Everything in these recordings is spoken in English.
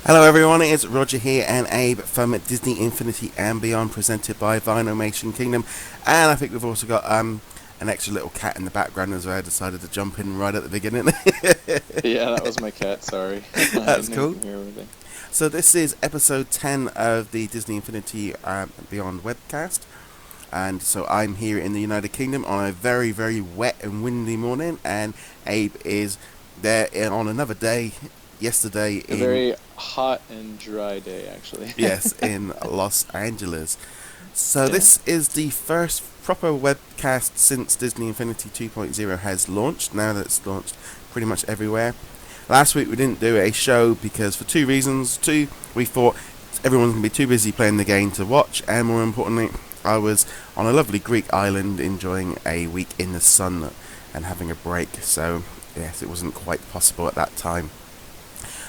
Hello everyone, it's Roger here and Abe from Disney Infinity and Beyond, presented by Vinomation Kingdom. And I think we've also got an extra little cat in the background as well. I decided to jump in right at the beginning. Yeah, that was my cat. Sorry, I That's didn't know you cool. can hear everything. So this is episode 10 of the Disney Infinity Beyond webcast. And so I'm here in the United Kingdom on a very, very wet and windy morning, and Abe is there on another day, yesterday A in, very hot and dry day, actually. yes, in Los Angeles. So Yeah. this is the first proper webcast since Disney Infinity 2.0 has launched, now that it's launched pretty much everywhere. Last week we didn't do a show because for two reasons. Two, we thought everyone's going to be too busy playing the game to watch, and more importantly, I was on a lovely Greek island enjoying a week in the sun and having a break, so yes, it wasn't quite possible at that time.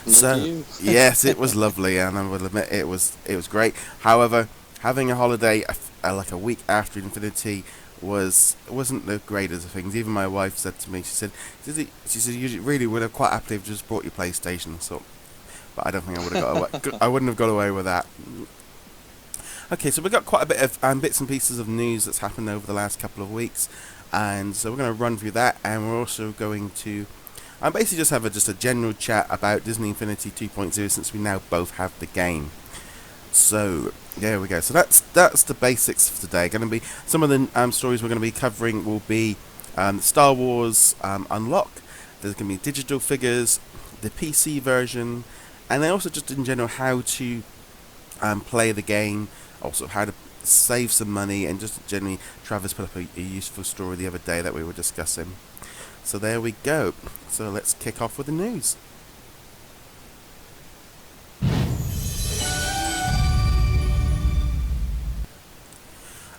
Lucky So you. yes, it was lovely, and I will admit it was great. However, having a holiday like a week after Infinity wasn't the greatest of things. Even my wife said to me, she said you really would have quite happily have just brought your PlayStation. So, but I don't think I would have got away. I wouldn't have got away with that. Okay, so we've got quite a bit of bits and pieces of news that's happened over the last couple of weeks, and so we're going to run through that, and we're also going to basically just have just a general chat about Disney Infinity 2.0 since we now both have the game. So there we go. So that's the basics for today. Going to be some of the stories we're going to be covering will be Star Wars Unlock. There's going to be digital figures, the PC version, and then also just in general how to play the game. Also how to save some money, and just generally Travis put up a useful story the other day that we were discussing. So there we go. So let's kick off with the news.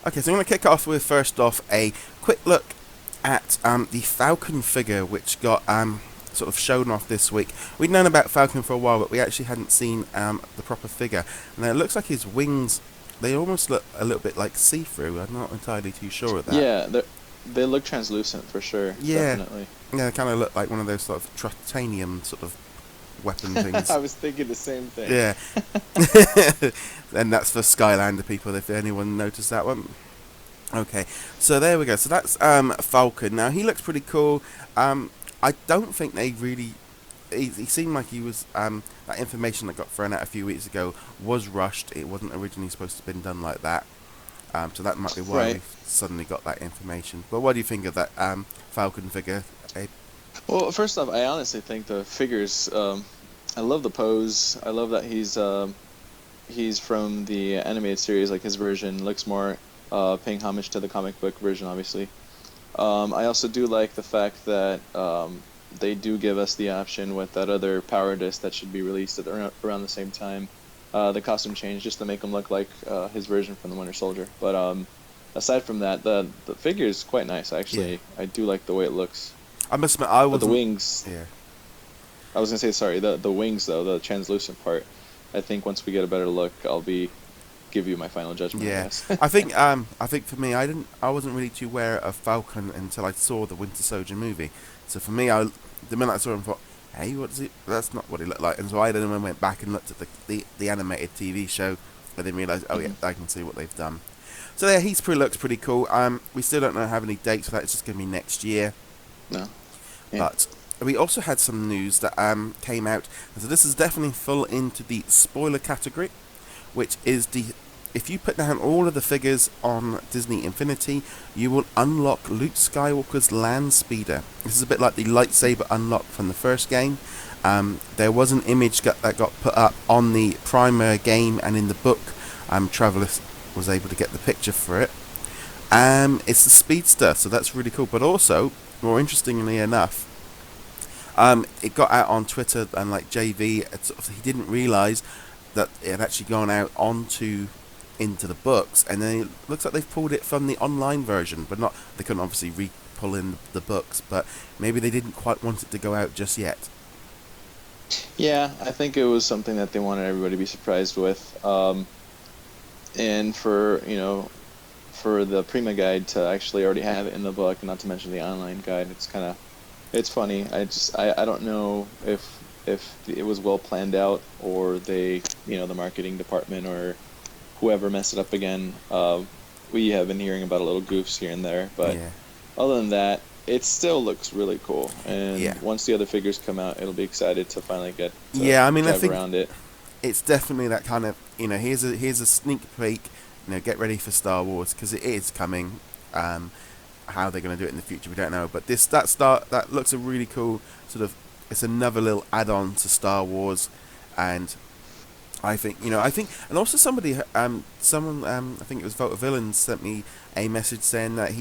Okay, so I'm going to kick off with first off a quick look at the Falcon figure, which got sort of shown off this week. We'd known about Falcon for a while, but we actually hadn't seen the proper figure. Now it looks like his wings, they almost look a little bit like see-through. I'm not entirely too sure of that. Yeah, they look translucent for sure. Yeah, Definitely. yeah, they kind of look like one of those sort of titanium sort of weapon things. I was thinking the same thing. Yeah. And that's for Skylander people, if anyone noticed that one. Okay, so there we go. So that's Falcon. Now he looks pretty cool. I don't think they really. He seemed like he was. That information that got thrown out a few weeks ago was rushed. It wasn't originally supposed to have been done like that. So that might be why Right. we suddenly got that information. But what do you think of that Falcon figure, Abe? Well, first off, I honestly think the figures. I love the pose. I love that he's from the animated series. Like his version looks more paying homage to the comic book version, obviously. I also do like the fact that they do give us the option with that other power disc that should be released at around the same time. The costume change just to make him look like his version from the Winter Soldier. But aside from that, the figure is quite nice. Actually, Yeah. I do like the way it looks. I must admit, I But the wasn't. wings, Yeah. I was gonna say sorry. The wings though, the translucent part. I think once we get a better look, I'll give you my final judgment. I Yeah, guess. I think for me, I wasn't really too aware of Falcon until I saw the Winter Soldier movie. So for me, the minute I saw him, I thought, hey, what is it? That's not what he looked like. And so I then went back and looked at the animated TV show, and then realised, oh yeah, Mhm. I can see what they've done. So yeah, looks pretty cool. We still don't have any dates for that. It's just going to be next year. No. Yeah. But we also had some news that came out. So this is definitely full into the spoiler category, which is if you put down all of the figures on Disney Infinity, you will unlock Luke Skywalker's land speeder. This is a bit like the lightsaber unlock from the first game. There was an image that got put up on the primer game and in the book. Traveller was able to get the picture for it. It's the speedster, so that's really cool. But also, more interestingly enough, it got out on Twitter, and like JV, he didn't realise that it had actually gone out into the books, and then it looks like they've pulled it from the online version, but not. They couldn't obviously pull in the books, but maybe they didn't quite want it to go out just yet. Yeah, I think it was something that they wanted everybody to be surprised with. And for the Prima guide to actually already have it in the book, and not to mention the online guide, it's funny. I don't know if if it was well planned out, or they, the marketing department or whoever messed it up again. We have been hearing about a little goofs here and there, but Yeah. other than that, it still looks really cool. And Yeah. once the other figures come out, it'll be excited to finally get to Yeah, I mean, I drive think around it. it's definitely that kind of, here's a sneak peek, get ready for Star Wars, because it is coming. How they're going to do it in the future, we don't know. But that looks a really cool sort of. It's another little add-on to Star Wars, and and also someone, I think it was Voter Villains, sent me a message saying that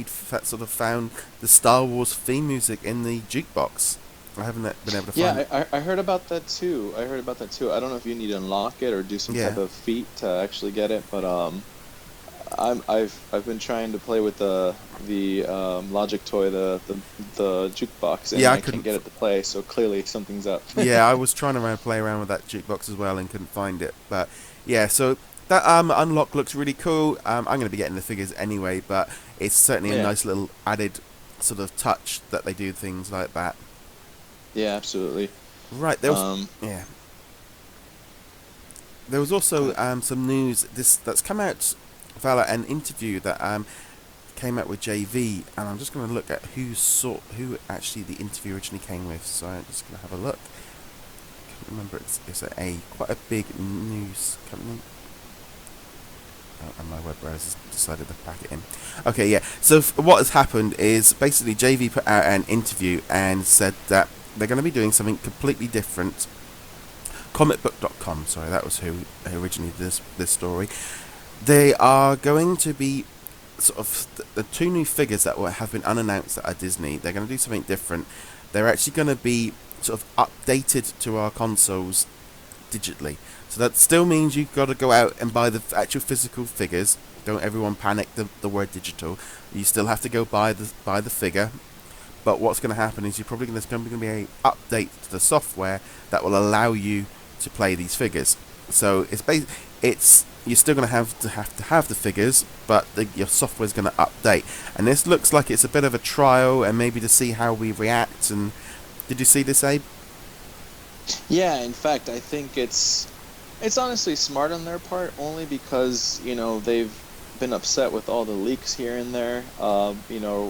sort of found the Star Wars theme music in the jukebox. I haven't been able to find Yeah, it. I heard about that too. I don't know if you need to unlock it or do some type Yeah, of feat to actually get it, but I've been trying to play with the Logic toy, the jukebox, and yeah, I I can't couldn't. get it to play. So clearly something's up. Yeah, I was trying to play around with that jukebox as well and couldn't find it. But yeah, so that unlock looks really cool. I'm going to be getting the figures anyway, but it's certainly a Yeah, nice little added sort of touch that they do things like that. yeah, absolutely. Right, Um, yeah, there was also uh, some news that's come out via an interview that came out with JV, and I'm just going to look at who actually the interview originally came with. So I'm just going to have a look. I can't remember, it's quite a big news company. Oh, and my web browser's decided to pack it in. Okay, yeah. So what has happened is basically JV put out an interview and said that they're going to be doing something completely different. Comicbook.com, sorry, that was who originally did this story. They are going to be sort of the two new figures that have been unannounced at Disney. They're going to do something different. They're actually going to be sort of updated to our consoles digitally. So that still means you've got to go out and buy the actual physical figures. Don't everyone panic the word digital. You still have to go buy the figure. But what's going to happen is there's going to be a update to the software that will allow you to play these figures. So it's you're still going to have the figures, but your software is going to update. And this looks like it's a bit of a trial, and maybe to see how we react. And did you see this, Abe? yeah, in fact, I think it's honestly smart on their part, only because they've been upset with all the leaks here and there.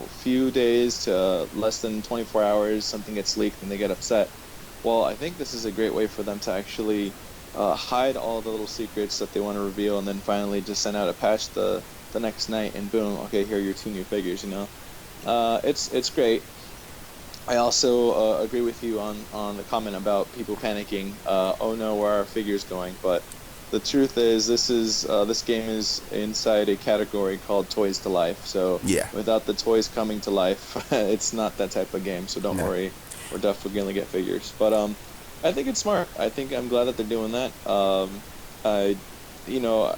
Few days to less than 24 hours, something gets leaked and they get upset. Well, I think this is a great way for them to actually hide all the little secrets that they want to reveal, and then finally just send out a patch the next night, and boom, okay, here are your two new figures. It's great. I also agree with you on the comment about people panicking. Oh no, where are our figures going? But the truth is, this game is inside a category called Toys to Life. So Yeah. without the toys coming to life, it's not that type of game. So don't No. worry, we're definitely gonna get figures. But I think it's smart. I'm glad that they're doing that. I, you know,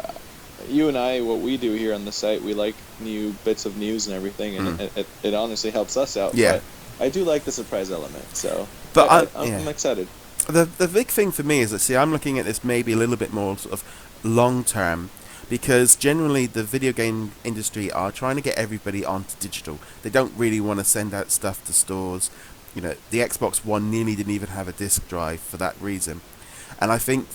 you and I, what we do here on the site, we like new bits of news and everything, and it honestly helps us out. Yeah. But I do like the surprise element, so But I'm excited. The big thing for me is that, see, I'm looking at this maybe a little bit more sort of long term, because generally the video game industry are trying to get everybody onto digital. They don't really want to send out stuff to stores. The Xbox One nearly didn't even have a disc drive for that reason. And I think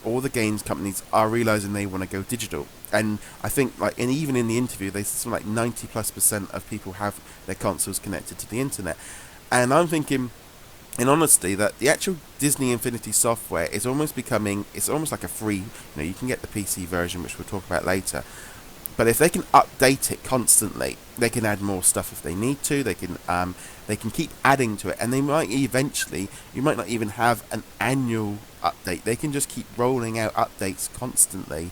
all the games companies are realizing they want to go digital. And I think, and even in the interview, they said something like 90+% of people have their consoles connected to the internet. And I'm thinking, in honesty, that the actual Disney Infinity software is almost becoming, it's almost like a free, you can get the PC version, which we'll talk about later. But if they can update it constantly, they can add more stuff if they need to. They can keep adding to it, and they might eventually, you might not even have an annual update. They can just keep rolling out updates constantly.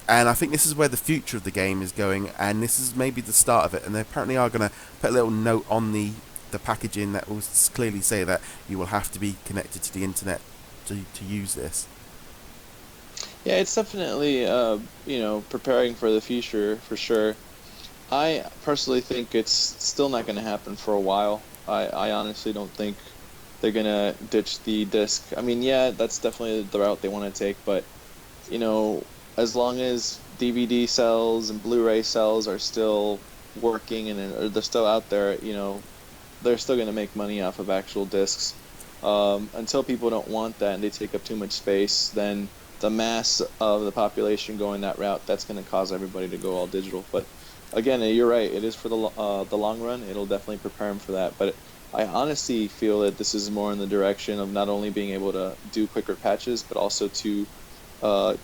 And I think this is where the future of the game is going, and this is maybe the start of it. And they apparently are going to put a little note on the packaging that will clearly say that you will have to be connected to the internet to use this. Yeah, it's definitely preparing for the future for sure. I personally think it's still not going to happen for a while. I honestly don't think they're going to ditch the disc. I mean, yeah, that's definitely the route they want to take, but as long as DVD sales and Blu-ray sales are still working and they're still out there, they're still going to make money off of actual discs. Until people don't want that and they take up too much space, then the mass of the population going that route, that's going to cause everybody to go all digital. But again, you're right. It is for the long run. It'll definitely prepare them for that. But I honestly feel that this is more in the direction of not only being able to do quicker patches, but also to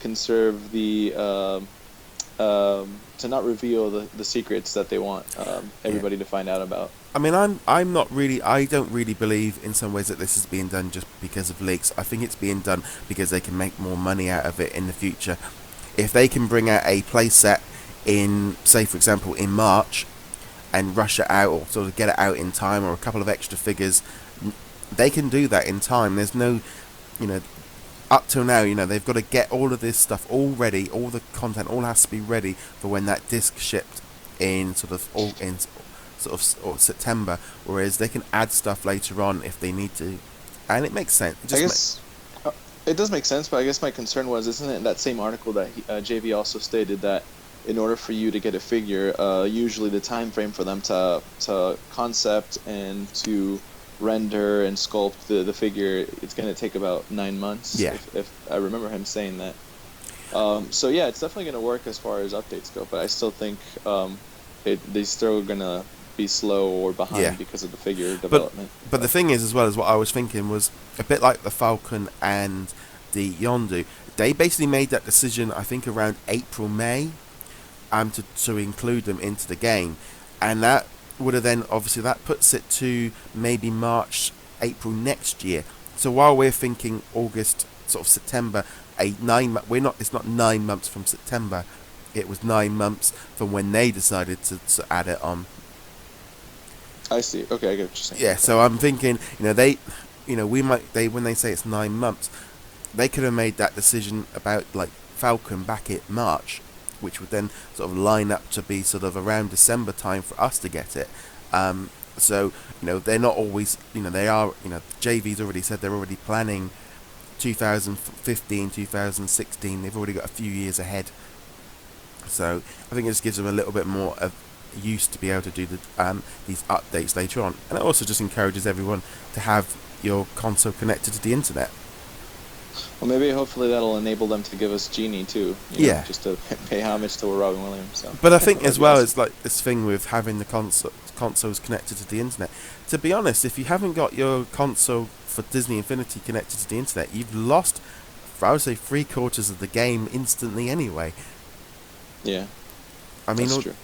conserve the to not reveal the secrets that they want Yeah. everybody to find out about. I mean, I'm not really. I don't really believe in some ways that this is being done just because of leaks. I think it's being done because they can make more money out of it in the future. If they can bring out a playset in, say, for example, in March, and rush it out or sort of get it out in time, or a couple of extra figures, they can do that in time. There's no, you know, up till now, they've got to get all of this stuff all ready. All the content all has to be ready for when that disc shipped in sort of or September. Whereas they can add stuff later on if they need to, and it makes sense. It I just guess it does make sense, but I guess my concern was, isn't it in that same article that JV also stated that in order for you to get a figure, usually the time frame for them to concept and to render and sculpt the figure, it's going to take about 9 months, yeah, if I remember him saying that. So yeah, it's definitely going to work as far as updates go, but I still think they still going to be slow or yeah. behind because of the figure But development. but the thing is, as well as what I was thinking was a bit like the Falcon and the Yondu. They basically made that decision, I think, around April, May, to include them into the game, and that would have then obviously that puts it to maybe March, April next year. So while we're thinking August, sort of September, we're not. It's not 9 months from September. It was 9 months from when they decided to add it on. I see. Okay, I get what you're saying. Yeah. So I'm thinking, we might they when they say it's 9 months, they could have made that decision about like Falcon back in March, which would then sort of line up to be sort of around December time for us to get it. So they're not always, they are, JV's already said they're already planning 2015, 2016. They've already got a few years ahead. So I think it just gives them a little bit more of use to be able to do these updates later on, and it also just encourages everyone to have your console connected to the internet. Well, maybe hopefully that'll enable them to give us Genie too. Yeah. Just to pay homage to Robin Williams. So. But I think That'd as be well, awesome. it's like this thing with having the consoles connected to the internet. To be honest, if you haven't got your console for Disney Infinity connected to the internet, you've lost, I would say, 3/4 of the game instantly anyway. Yeah, I mean, that's true.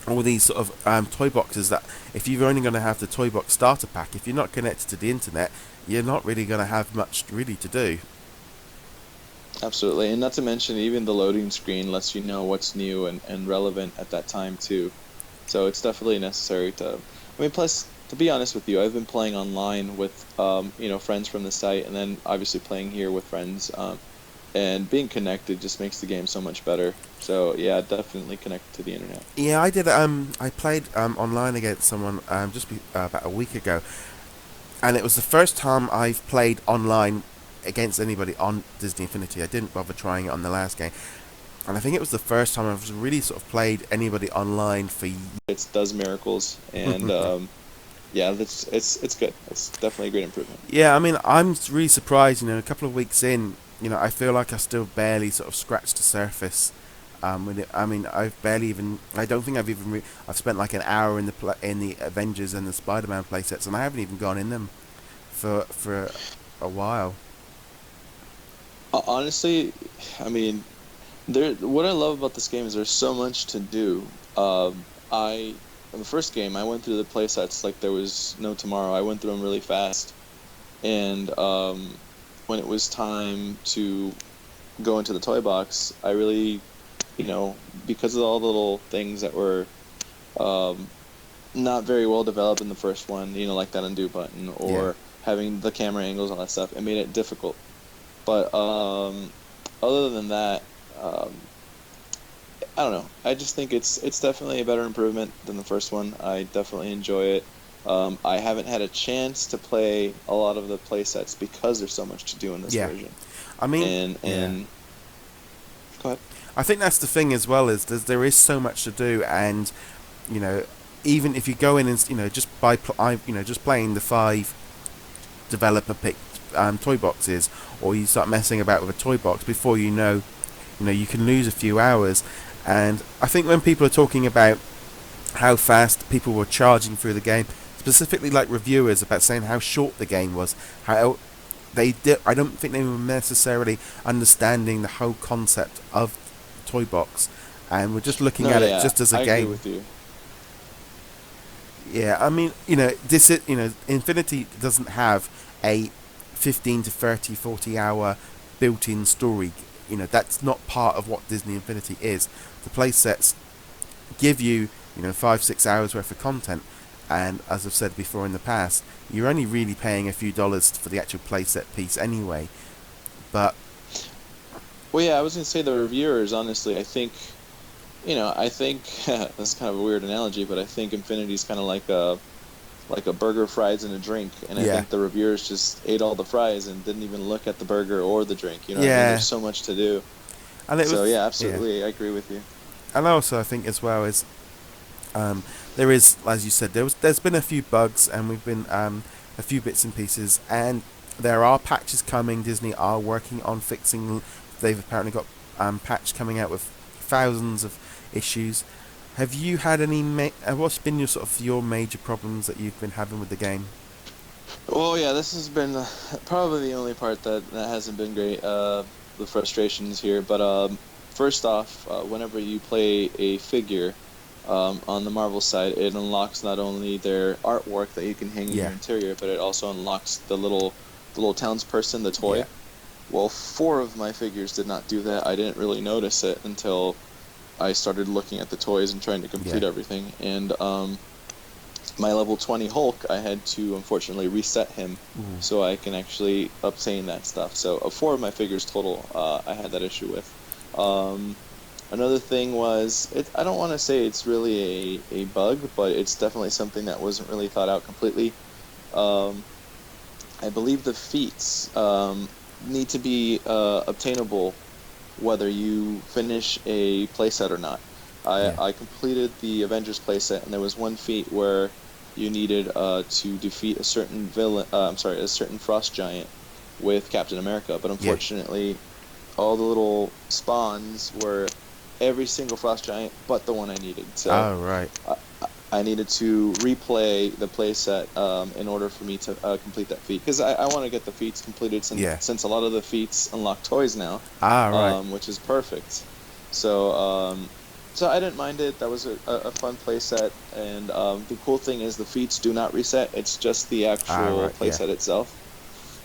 all these sort of toy boxes that, if you're only going to have the toy box starter pack, if you're not connected to the internet, you're not really going to have much really to do. Absolutely, and not to mention even the loading screen lets you know what's new and relevant at that time too. So it's definitely necessary to. I mean, plus to be honest with you, I've been playing online with friends from the site, and then obviously playing here with friends. And being connected just makes the game so much better. So yeah, definitely connect to the internet. Yeah, I did. I played online against someone about a week ago, and it was the first time I've played online against anybody on Disney Infinity. I didn't bother trying it on the last game, and I think it was the first time I've really sort of played anybody online for. It does miracles, and yeah, it's good. It's definitely a great improvement. Yeah, I mean, I'm really surprised. A couple of weeks in, I feel like I still barely sort of scratched the surface. With it, I mean, I've barely even. I don't think I've even. I've spent like an hour in the Avengers and the Spider-Man playsets, and I haven't even gone in them for a while. Honestly, I mean, what I love about this game is there's so much to do. I in the first game I went through the playsets like there was no tomorrow. I went through them really fast, and when it was time to go into the toy box, I really, because of all the little things that were um, not very well developed in the first one, like that undo button Yeah. or having the camera angles, all that stuff, it made it difficult. But other than that, um, I don't know. I just think it's definitely a better improvement than the first one. I definitely enjoy it. I haven't had a chance to play a lot of the play sets because there's so much to do in this Yeah. version. I mean, And yeah. go ahead. I think that's the thing as well, is there is so much to do, and you know even if you go in and just by just playing the five developer picked toy boxes, or you start messing about with a toy box, before you can lose a few hours. And I think when people are talking about how fast people were charging through the game, specifically like reviewers about saying how short the game was, how they did, I don't think they were necessarily understanding the whole concept of toy box, and we're just looking No, at it yeah, just as a I agree game. with you. Yeah, I mean, Infinity doesn't have a 15 to 30, 40 hour built-in story. That's not part of what Disney Infinity is. The play sets give you, 5, 6 hours worth of content, and as I've said before in the past, you're only really paying a few dollars for the actual playset piece anyway. But Well, yeah, I was gonna say the reviewers. Honestly, I think that's kind of a weird analogy, but I think Infinity's kind of like a burger, fries, and a drink, and I yeah, think the reviewers just ate all the fries and didn't even look at the burger or the drink. You know what I mean? yeah, There's so much to do. and it So was yeah, yeah, absolutely, I agree with you. and also I think as well is there is, as you said, there's been a few bugs, and we've been a few bits and pieces, and there are patches coming. Disney are working on fixing. They've apparently got patch coming out with thousands of issues. Have you had any? What's been your major problems that you've been having with the game? Well, yeah, this has been probably the only part that hasn't been great. The frustrations here, but first off, whenever you play a figure on the Marvel side, it unlocks not only their artwork that you can hang in your Yeah, interior, but it also unlocks the little townsperson, the toy. yeah, Well, four of my figures did not do that. I didn't really notice it until I started looking at the toys and trying to yeah. complete everything. And my level 20 Hulk, I had to unfortunately reset him Ooh. so I can actually obtain that stuff. So four of my figures total, I had that issue with. Another thing was, I don't want to say it's really a bug, but it's definitely something that wasn't really thought out completely. Um, I believe the feats need to be obtainable whether you finish a playset or not. Yeah. I completed the Avengers playset, and there was one feat where you needed to defeat a certain villain. I'm sorry, a certain frost giant with Captain America. But Yeah. unfortunately, all the little spawns were every single frost giant but the one I needed. So Oh right. I, I needed to replay the playset in order for me to complete that feat, because I want to get the feats completed Yeah. since a lot of the feats unlock toys now, Ah right. which is perfect. So so I didn't mind it. That was a fun playset, and the cool thing is the feats do not reset. It's just the Ah actual right. Yeah. playset itself.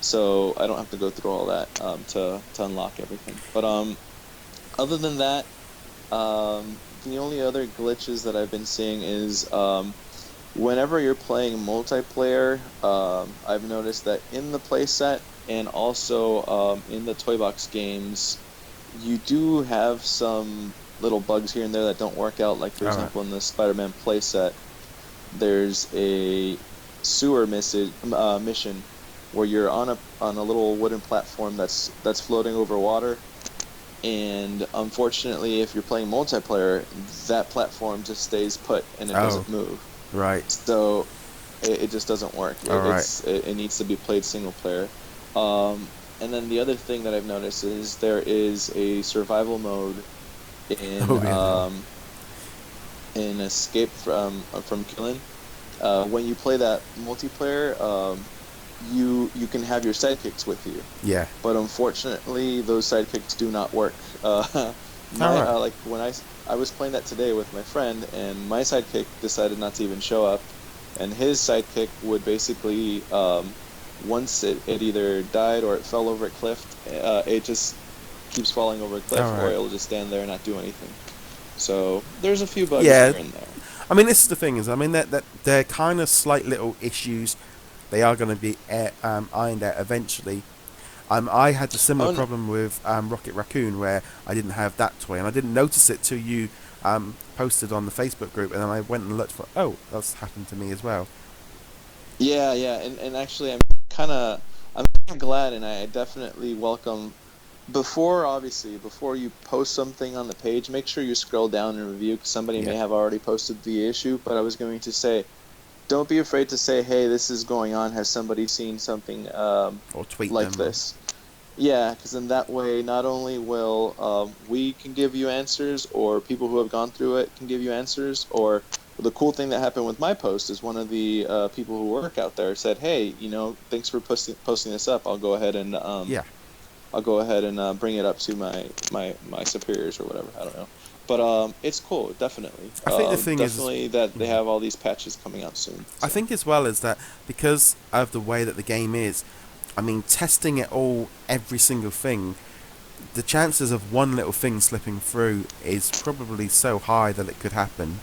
So I don't have to go through all that to unlock everything. But other than that, the only other glitches that I've been seeing is whenever you're playing multiplayer, I've noticed that in the playset and also in the Toy Box games, you do have some little bugs here and there that don't work out. Like, for All right. example, in the Spider-Man playset, there's a sewer mission where you're on a little wooden platform that's floating over water, and unfortunately, if you're playing multiplayer, that platform just stays put and it Oh doesn't move. right. So it just doesn't work. All right. It needs to be played single player. And then the other thing that I've noticed is there is a survival mode in Oh yeah. Escape from Killing. When you play that multiplayer, you can have your sidekicks with you, Yeah. but unfortunately those sidekicks do not work. All right. Like when I was playing that today with my friend, and my sidekick decided not to even show up, and his sidekick would basically once it either died or it fell over a cliff, it just keeps falling over a cliff, All or right. it'll just stand there and not do anything. So there's a few bugs Yeah. here and there. I mean, this is the thing is, I mean that they're kind of slight little issues. They are going to be ironed out eventually. I had a similar Oh no. problem with Rocket Raccoon, where I didn't have that toy, and I didn't notice it till you posted on the Facebook group, and then I went and looked for. Oh, that's happened to me as well. Yeah, yeah, and actually, I'm kinda glad, and I definitely welcome. Obviously, before you post something on the page, make sure you scroll down and review, because somebody Yeah. may have already posted the issue. But I was going to say, don't be afraid to say, hey, this is going on. Has somebody seen something or tweet like them. this? Yeah, because in that way, not only will we can give you answers, or people who have gone through it can give you answers, or the cool thing that happened with my post is one of the people who work out there said, "Hey, thanks for posting this up. Yeah, I'll go ahead and bring it up to my superiors or whatever. I don't know, but it's cool, definitely, I think the thing is, definitely that they have all these patches coming out soon. I So think as well is that because of the way that the game is, I mean, testing it all, every single thing, the chances of one little thing slipping through is probably so high that it could happen.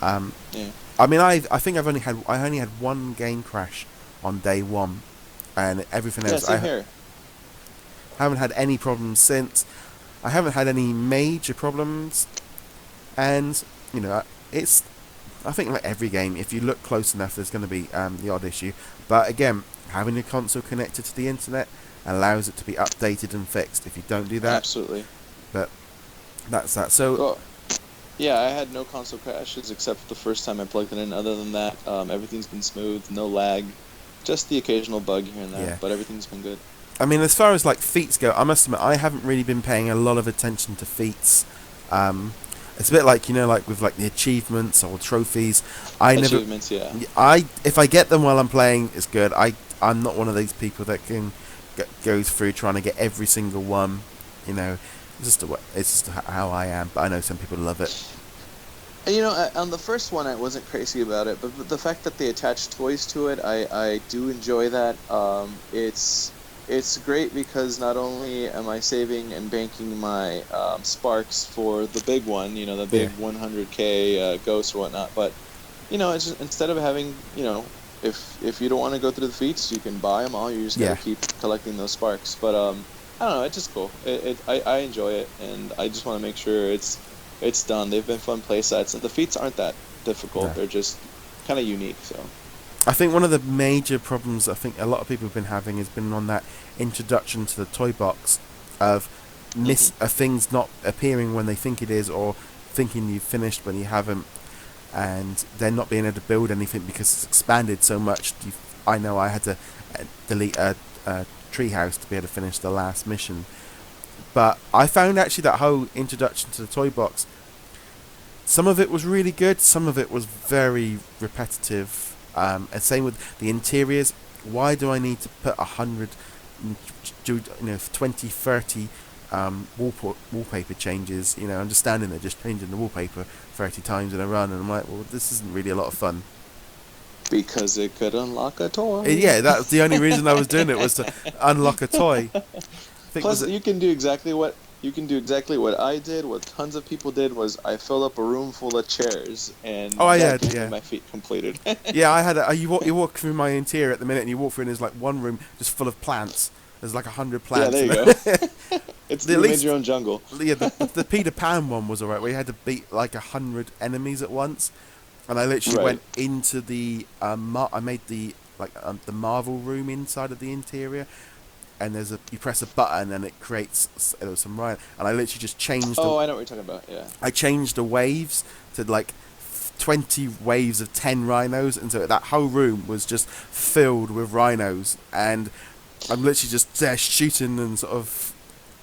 Um, yeah, I mean, I think I only had one game crash on day one, and everything yeah, else same here. haven't had any problems since. I haven't had any major problems, and it's. I think like every game, if you look close enough, there's going to be the odd issue. But again, having your console connected to the internet allows it to be updated and fixed. If you don't do that, Absolutely. but that's that. So Well, yeah, I had no console crashes except the first time I plugged it in. Other than that, everything's been smooth, no lag, just the occasional bug here and there, yeah, but everything's been good. I mean, as far as like feats go, I must admit I haven't really been paying a lot of attention to feats. Um, it's a bit like like with like the achievements or trophies. I never, Achievements, yeah. I if I get them while I'm playing, it's good. I'm not one of these people that can goes through trying to get every single one. You know, it's just how I am. But I know some people love it. And, on the first one, I wasn't crazy about it, but the fact that they attach toys to it, I do enjoy that. It's great because not only am I saving and banking my sparks for the big one, the Yeah, big 100K ghost or whatnot, but it's just, instead of having, if you don't want to go through the feats, you can buy them all. You just yeah. gotta keep collecting those sparks. But I don't know, it's just cool. I enjoy it, and I just want to make sure it's done. They've been fun play sets, and the feats aren't that difficult. No. They're just kind of unique. So I think one of the major problems I think a lot of people have been having has been on that introduction to the toy box of hmm things not appearing when they think it is, or thinking you've finished when you haven't, and then not being able to build anything because it's expanded so much. I know I had to delete a treehouse to be able to finish the last mission, but I found actually that whole introduction to the toy box, some of it was really good, some of it was very repetitive. And same with the interiors. Why do I need to put 100, 20, 30 wallpaper changes? I'm just standing there just changing the wallpaper 30 times in a run, and I'm like, well, this isn't really a lot of fun. because it could unlock a toy. Yeah, that was the only reason I was doing it, was to unlock a toy. I think was Plus, it. you can do exactly what I did. What tons of people did was I filled up a room full of chairs, and Oh, I that had, gave me yeah. my feat completed. Yeah, I had. You walk through my interior at the minute, and you walk through, and there's like one room just full of plants. There's like 100 Yeah, plants. there And you go. It's at you made least, your own jungle. yeah, the Peter Pan one was alright. We had to beat like 100 enemies at once, and I literally Right. went into the I made the the Marvel room inside of the interior, and you press a button and it creates there was some Ryan, and I literally just changed Oh, I know what you're talking about. Yeah. I changed the waves to like 20 waves of 10 rhinos, and so that whole room was just filled with rhinos, and I'm literally just there shooting and sort of,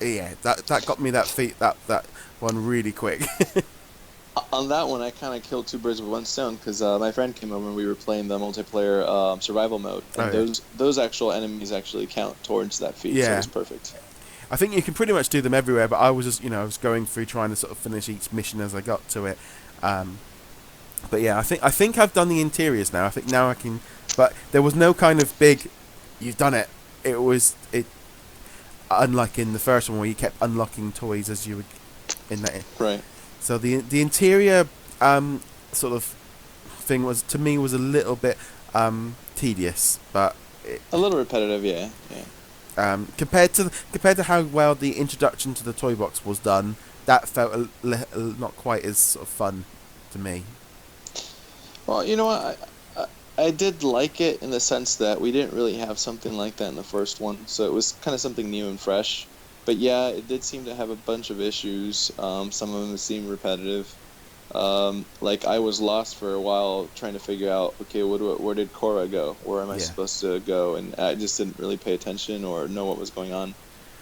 yeah, that got me that feat, that one really quick. On that one, I kind of killed two birds with one stone because my friend came over and we were playing the multiplayer survival mode, and Oh yeah. those actual enemies actually count towards that feat, so Yeah, it's perfect. I think you can pretty much do them everywhere, but I was just, I was going through trying to sort of finish each mission as I got to it. Um, but yeah, I think I've done the interiors now. I think now I can, but there was no kind of big, you've done it. It unlike in the first one where you kept unlocking toys as you would in that. Right. So the interior sort of thing was, to me, was a little bit tedious, but A little repetitive, yeah. Yeah. compared to how well the introduction to the toy box was done, that felt not quite as sort of fun to me. Well, you know what? I did like it in the sense that we didn't really have something like that in the first one, so it was kind of something new and fresh. But yeah, it did seem to have a bunch of issues. Some of them seem repetitive. Like I was lost for a while trying to figure out, okay, where did Korra go? Where am I Yeah. supposed to go? And I just didn't really pay attention or know what was going on.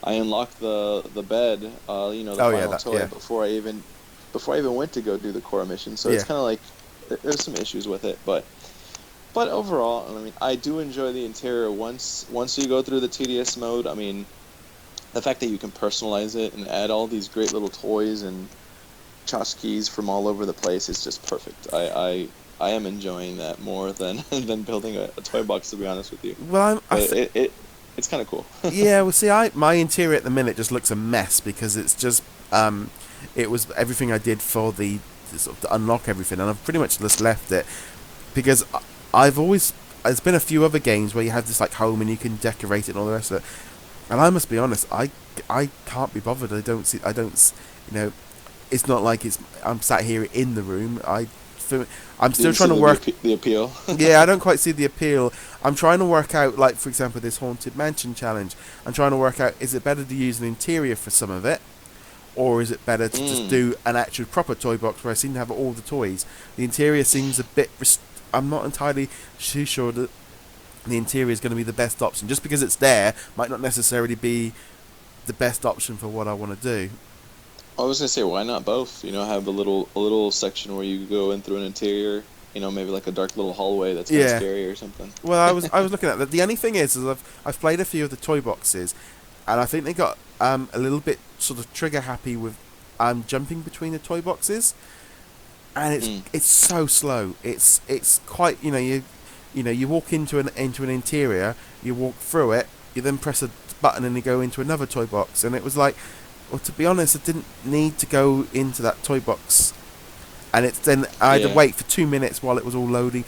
I unlocked the bed, the Oh yeah, final that toy yeah before I even went to go do the Korra mission. So it's yeah kind of like there's some issues with it, but overall, I mean, I do enjoy the interior once you go through the tedious mode. I mean, the fact that you can personalize it and add all these great little toys and tchotchkes from all over the place is just perfect. I am enjoying that more than than building a toy box, to be honest with you. well But it's kind of cool. yeah, well, see, my interior at the minute just looks a mess because it's just it was everything I did for the sort of to unlock everything, and I've pretty much just left it because I've always there's been a few other games where you have this like home and you can decorate it and all the rest of it, and I must be honest, I can't be bothered. I don't you know, it's not like I'm sat here in the room. I'm still Didn't see trying to work. the appeal. Yeah, I don't quite see the appeal. I'm trying to work out, like for example, this haunted mansion challenge. I'm trying to work out: is it better to use an interior for some of it, or is it better to just Mm. do an actual proper toy box where I seem to have all the toys? The interior seems a bit. I'm not entirely too sure that the interior is going to be the best option. Just because it's there might not necessarily be the best option for what I want to do. I was gonna say, why not both? Have a little section where you go in through an interior. Maybe like a dark little hallway that's kind of Yeah. scary or something. Well, I was looking at that. The only thing is I've played a few of the toy boxes, and I think they got a little bit sort of trigger happy with jumping between the toy boxes, and Mm. it's so slow. It's quite you walk into an interior, you walk through it, you then press a button and you go into another toy box, and it was like, well, to be honest, I didn't need to go into that toy box. And it's then I had to Yeah. wait for 2 minutes while it was all loading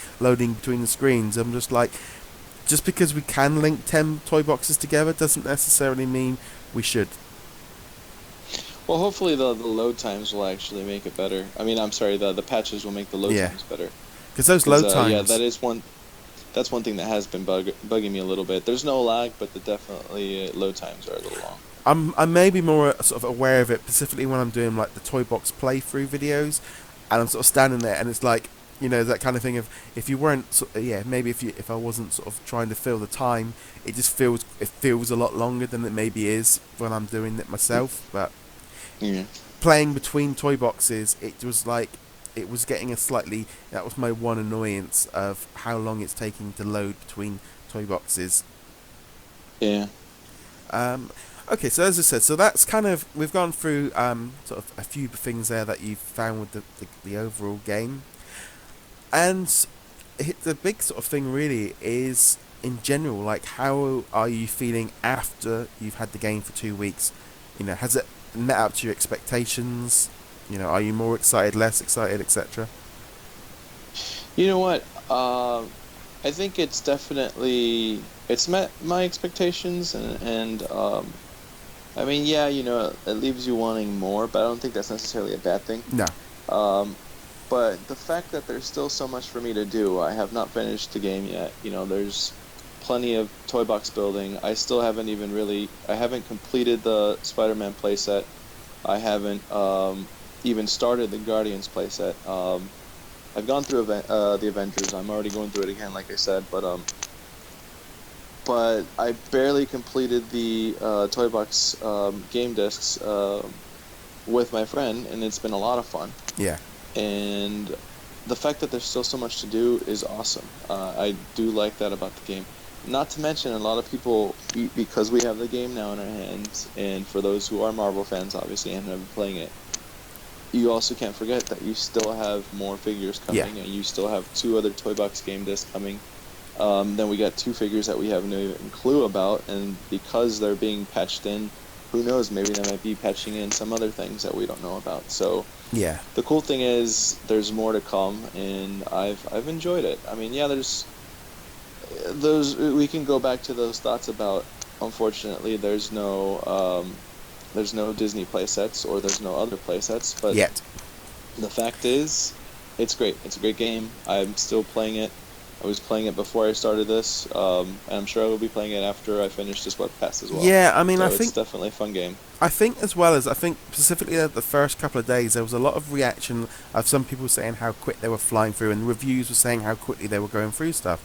between the screens. I'm just like, just because we can link 10 toy boxes together doesn't necessarily mean we should. Well, hopefully the load times will actually make it better. I mean, I'm sorry, the patches will make the load Yeah, times better. because those Because load yeah, times. that's one thing that has been bugging me a little bit. There's no lag, but definitely load times are a little long. I'm maybe more sort of aware of it, specifically when I'm doing like the toy box playthrough videos, and I'm sort of standing there, and it's like, that kind of thing of, if you weren't maybe if I wasn't sort of trying to fill the time, it feels a lot longer than it maybe is when I'm doing it myself. But Yeah. playing between toy boxes, it was like it was getting a slightly, that was my one annoyance of how long it's taking to load between toy boxes. Yeah. Um, okay, so as I said, so that's kind of, we've gone through sort of a few things there that you've found with the overall game, and the big sort of thing really is in general, like, how are you feeling after you've had the game for 2 weeks? Has it met up to your expectations? Are you more excited, less excited, etc.? You know what? I think it's met my expectations, and I mean, yeah, it leaves you wanting more, but I don't think that's necessarily a bad thing. No. Um, but the fact that there's still so much for me to do, I have not finished the game yet. There's plenty of toy box building. I haven't completed the Spider-Man playset. I haven't even started the Guardians playset. I've gone through the Avengers. I'm already going through it again, like I said, but I barely completed the toy box game discs with my friend, and it's been a lot of fun. Yeah. And the fact that there's still so much to do is awesome. I do like that about the game. Not to mention, a lot of people, because we have the game now in our hands, and for those who are Marvel fans, obviously, and have been playing it, you also can't forget that you still have more figures coming, Yeah. and you still have 2 other toy box game discs coming. Then we got 2 figures that we have no even clue about, and because they're being patched in, who knows, maybe they might be patching in some other things that we don't know about. So Yeah. the cool thing is there's more to come, and I've enjoyed it. I mean, yeah, there's those, we can go back to those thoughts about, unfortunately, there's no Disney playsets, or there's no other playsets, but Yet. the fact is, it's great. It's a great game. I'm still playing it. I was playing it before I started this, and I'm sure I will be playing it after I finish this webcast as well. Yeah, I mean, So it's definitely a fun game. I think as well as I think specifically the first couple of days there was a lot of reaction of some people saying how quick they were flying through, and reviews were saying how quickly they were going through stuff.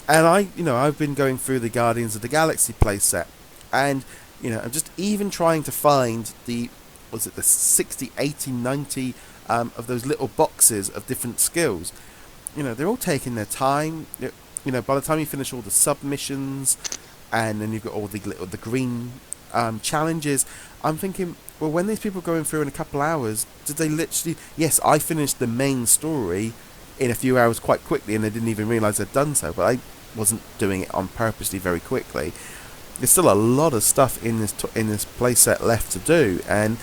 And I've been going through the Guardians of the Galaxy playset, and I'm just even trying to find the 60, 80, 90 of those little boxes of different skills. They're all taking their time. By the time you finish all the submissions, and then you've got all the green challenges, I'm thinking, well, when these people are going through in a couple hours, did they literally? Yes, I finished the main story in a few hours quite quickly, and they didn't even realise they'd done so. But I wasn't doing it on purposely very quickly. There's still a lot of stuff in this playset left to do, and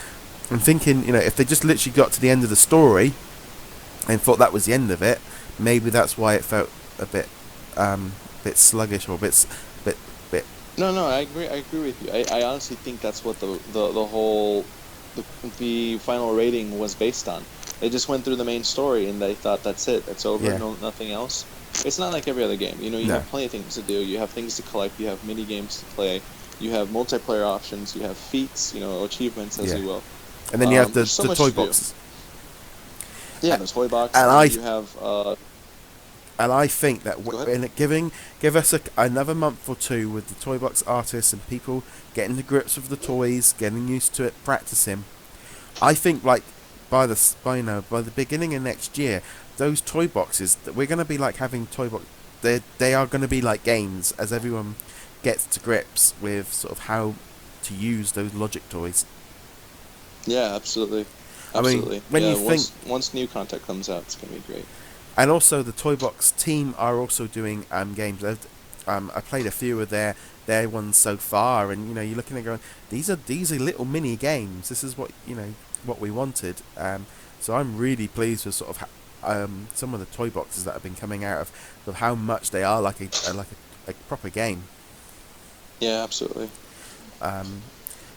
I'm thinking, if they just literally got to the end of the story and thought that was the end of it, maybe that's why it felt a bit sluggish or a bit. No, no, I agree with you. I honestly think that's what the whole the final rating was based on. They just went through the main story and they thought that's it, it's over, Yeah. no nothing else. It's not like every other game. You No. have plenty of things to do. You have things to collect. You have mini games to play. You have multiplayer options. You have feats. Achievements, as Yeah. you will. And then you have the There's so much toy to do. boxes. Yeah, the toy box. And And you have. And I think that Go ahead. give us another month or two with the toy box artists and people getting to grips with the toys, getting used to it, practicing. I think like by the beginning of next year, those toy boxes that we're going to be like having toy box. They are going to be like games as everyone gets to grips with sort of how to use those logic toys. Yeah, absolutely. I mean, Absolutely. when Yeah, you think, once new content comes out, it's gonna be great. and also the toy box team are also doing games. I played a few of their ones so far, and you're looking at going, these are little mini games. This is what we wanted. So I'm really pleased with sort of some of the toy boxes that have been coming out of how much they are like a proper game. Yeah, absolutely. Um,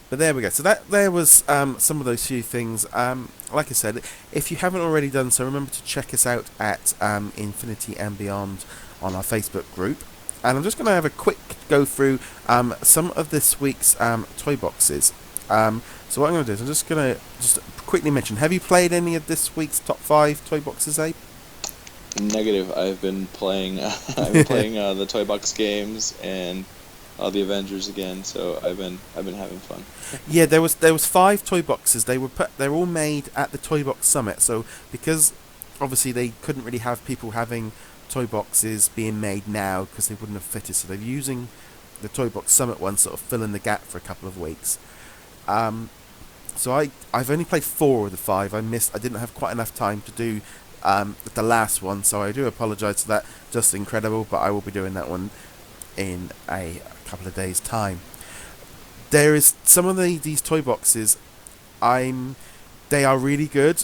but there we go. So there was some of those few things. Like I said, if you haven't already done so, remember to check us out at Infinity and Beyond on our Facebook group. And I'm just going to have a quick go through some of this week's toy boxes. So what I'm going to do is I'm just going to just quickly mention. Have you played any of this week's top 5 toy boxes, Abe? Negative. I've been playing. I've been playing the toy box games and the Avengers again. So I've been having fun. Yeah, there was 5 toy boxes. They're all made at the Toy Box Summit. So because obviously they couldn't really have people having toy boxes being made now because they wouldn't have fitted. So they're using the Toy Box Summit one, sort of filling the gap for a couple of weeks. So I've only played 4 of the 5. I didn't have quite enough time to do the last one, so I do apologise for that. Just incredible, but I will be doing that one in a couple of days' time. There is some of these toy boxes. They are really good,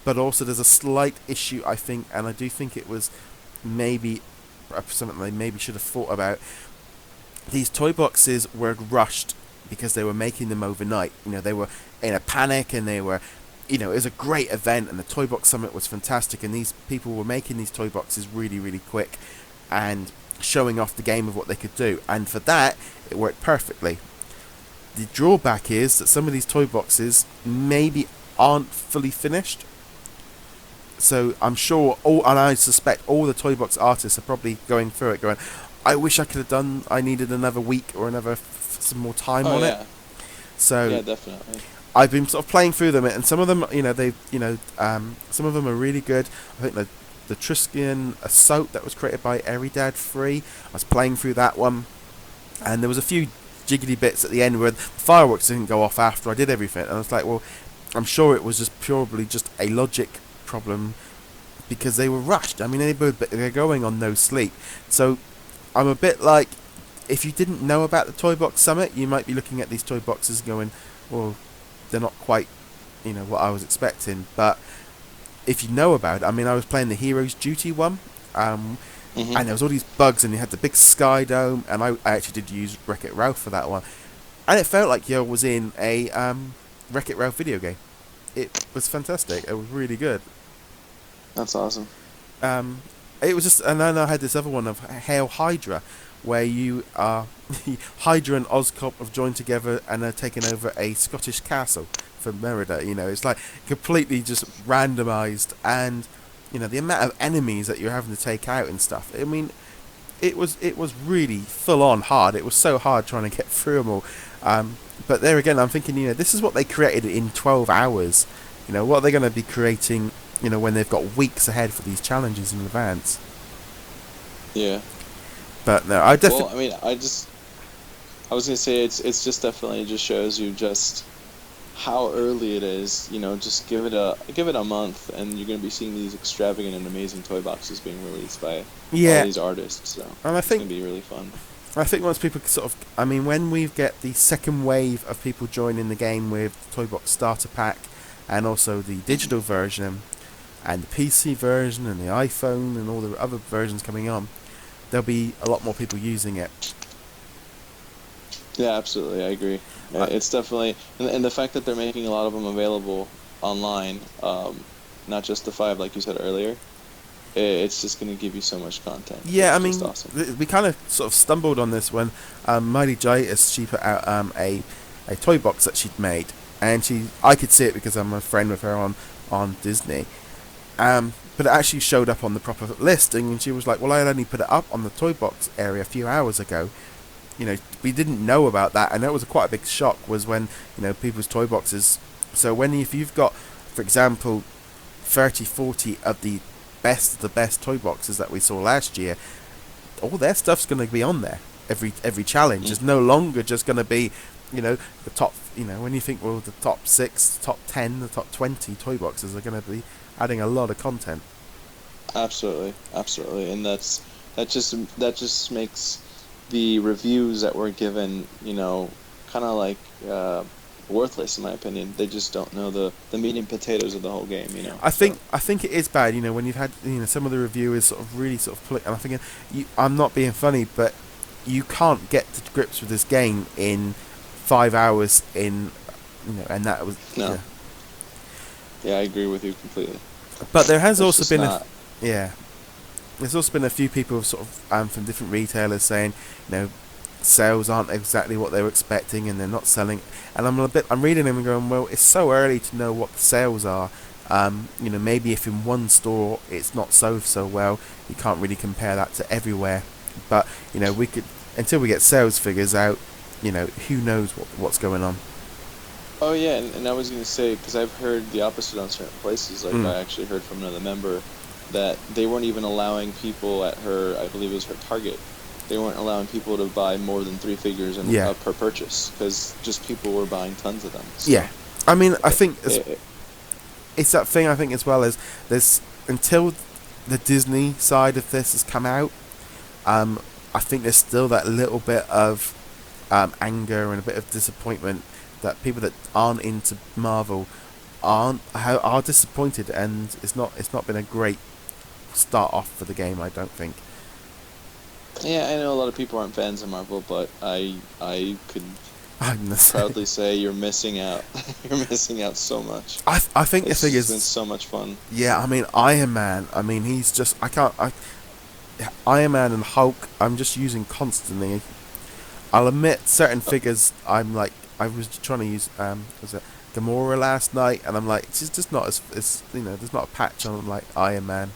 but also there's a slight issue, I think, and I do think it was maybe something they maybe should have thought about. These toy boxes were rushed because they were making them overnight. They were in a panic, and they were, it was a great event, and the Toy Box Summit was fantastic, and these people were making these toy boxes really, really quick and showing off the game of what they could do, and for that, it worked perfectly. The drawback is that some of these toy boxes maybe aren't fully finished. So I'm sure, and I suspect all the toy box artists are probably going through it, going, I wish I I needed another week or some more time on it. So yeah, definitely. I've been sort of playing through them, and some of them, some of them are really good. I think the Triskian Assault that was created by Eridad 3, I was playing through that one, and there was a few jiggly bits at the end where the fireworks didn't go off after I did everything, and I was like, well, I'm sure it was just purely just a logic problem because they were rushed. I mean, they're going on no sleep, so I'm a bit like, if you didn't know about the Toy Box Summit, you might be looking at these toy boxes going, well, they're not quite, what I was expecting. But if you know about it, I mean, I was playing the Heroes Duty one, and there was all these bugs, and you had the big sky dome, and I actually did use Wreck-It Ralph for that one, and it felt like I was in a Wreck-It Ralph video game. It was fantastic. It was really good. That's awesome. It was just, and then I had this other one of Hail Hydra, where you are Hydra and Oscorp have joined together and are taking over a Scottish castle for Merida. You know, it's like completely just randomized, and you know the amount of enemies that you're having to take out and stuff. I mean, it was really full on hard. It was so hard trying to get through them all. But there again, I'm thinking, you know, this is what they created in 12 hours. You know, what are they going to be creating? You know, when they've got weeks ahead for these challenges in advance. Yeah. But no, I definitely. Well, I mean, I was gonna say it's just definitely just shows you just how early it is. You know, just give it a month, and you're gonna be seeing these extravagant and amazing toy boxes being released by all these artists. So and I think it's gonna be really fun. I think once people sort of, I mean, when we get the second wave of people joining the game with the Toy Box Starter Pack, and also the digital version, and the PC version, and the iPhone, and all the other versions coming on, there'll be a lot more people using it. Yeah, absolutely, I agree. It's definitely, and the fact that they're making a lot of them available online, not just the 5 like you said earlier, it's just going to give you so much content. Yeah, It's I mean, just awesome. we kind of sort of stumbled on this when Miley Gitis, she put out a toy box that she'd made, and I could see it because I'm a friend with her on Disney. But it actually showed up on the proper listing, and she was like, well, I had only put it up on the toy box area a few hours ago. You know, we didn't know about that, and that was quite a big shock, was when, you know, people's toy boxes. So if you've got, for example, 30, 40 of the best toy boxes that we saw last year, all their stuff's going to be on there. Every challenge is no longer just going to be, you know, the top, you know, when you think, well, the top 6, the top 10, the top 20 toy boxes are going to be adding a lot of content. Absolutely, and that just makes the reviews that were given, you know, kind of like worthless in my opinion. They just don't know the meat and potatoes of the whole game, you know. I think it is bad, you know, when you've had, you know, some of the reviewers sort of really sort of pull it, and I'm thinking, I'm not being funny, but you can't get to grips with this game in 5 hours in, you know, and that was no. Yeah. Yeah, I agree with you completely. But there has It's also just been not. there's also been a few people sort of from different retailers saying, you know, sales aren't exactly what they were expecting, and they're not selling. And I'm reading them and going, well, it's so early to know what the sales are. You know, maybe if in one store it's not so well, you can't really compare that to everywhere. But you know, we could, until we get sales figures out, you know, who knows what's going on. Oh yeah, and I was gonna say, because I've heard the opposite on certain places. Like I actually heard from another member that they weren't even allowing people at her, I believe it was her Target, they weren't allowing people to buy more than 3 figures per purchase, because just people were buying tons of them. So yeah, I mean, I think it's that thing. I think as well as there's, until the Disney side of this has come out, I think there's still that little bit of anger and a bit of disappointment that people that aren't into Marvel are disappointed, and it's not been a great start off for the game, I don't think. Yeah, I know a lot of people aren't fans of Marvel, but I could proudly say you're missing out. You're missing out so much. I think the thing is, it's been so much fun. Yeah, I mean, Iron Man. I mean, he's just, Iron Man and Hulk, I'm just using constantly. I'll admit, certain figures, I was trying to use, was it Gamora last night, and I'm like, she's just not as you know, there's not a patch on like Iron Man.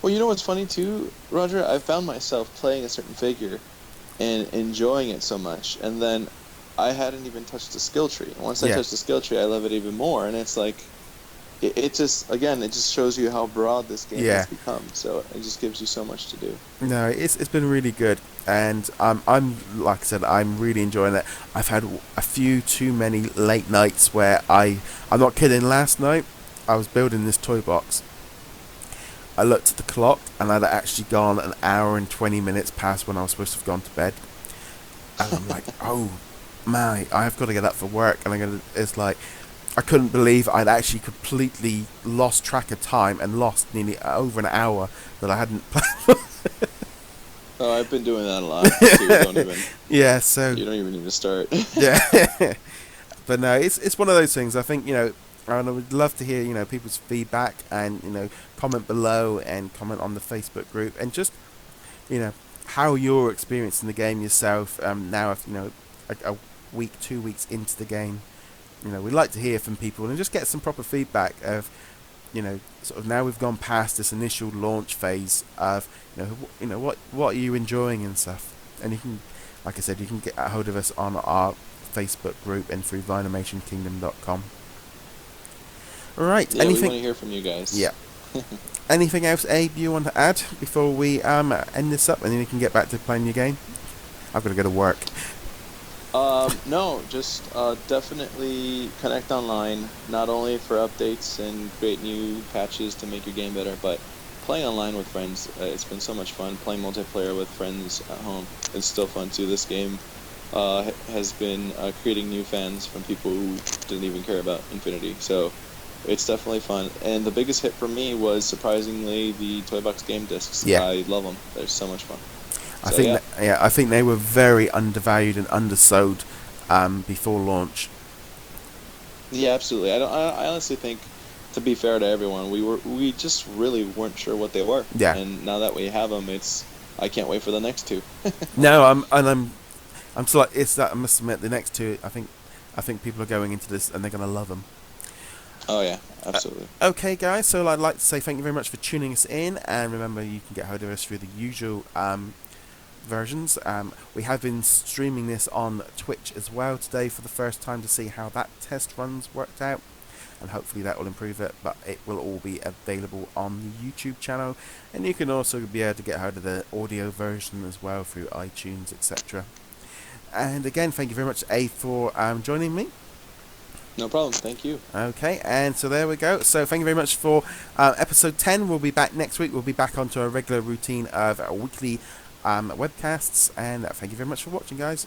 Well, you know what's funny too, Roger? I found myself playing a certain figure and enjoying it so much, and then I hadn't even touched the skill tree. And once I touched the skill tree, I love it even more, and it's like, it just shows you how broad this game has become. So it just gives you so much to do. No, it's been really good, and I'm like I said, I'm really enjoying it. I've had a few too many late nights where I'm not kidding. Last night I was building this toy box. I looked at the clock, and I'd actually gone an hour and 20 minutes past when I was supposed to have gone to bed. And I'm like, oh my, I've got to get up for work, and it's like, I couldn't believe I'd actually completely lost track of time and lost nearly over an hour that I hadn't planned. Oh, I've been doing that a lot too. So you don't even need to start. Yeah. But no, it's one of those things. I think, you know, And I would love to hear, people's feedback, and, comment below and comment on the Facebook group, and just, you know, how you're experiencing the game yourself. Now, if, a week, 2 weeks into the game, we'd like to hear from people and just get some proper feedback of, sort of now we've gone past this initial launch phase of, what are you enjoying and stuff. And you can, like I said, you can get a hold of us on our Facebook group and through VinimationKingdom.com. Right. Yeah, we anything? want to hear from you guys. Yeah. Anything else, Abe, you want to add before we end this up, and then you can get back to playing your game? I've got to go to work. No, just definitely connect online, not only for updates and great new patches to make your game better, but playing online with friends. It's been so much fun playing multiplayer with friends at home. It's still fun too. This game has been creating new fans from people who didn't even care about Infinity, so it's definitely fun. And the biggest hit for me was surprisingly the Toy Box game discs. Yeah. I love them. They're so much fun. I think they were very undervalued and undersold before launch. Yeah, absolutely. I honestly think, to be fair to everyone, we just really weren't sure what they were. Yeah. And now that we have them, I can't wait for the next two. No, I'm still like, it's that I must admit, the next two, I think people are going into this and they're gonna love them. Oh yeah, absolutely. Okay, guys. So I'd like to say thank you very much for tuning us in, and remember you can get hold of us through the usual versions. We have been streaming this on Twitch as well today for the first time to see how that test runs worked out, and hopefully that will improve it, but it will all be available on the YouTube channel, and you can also be able to get hold of the audio version as well through iTunes, etc. And again, thank you very much, A, for joining me. No problem. Thank you. Okay, and so there we go. So thank you very much for episode 10. We'll be back next week. We'll be back onto a regular routine of weekly webcasts, and thank you very much for watching, guys.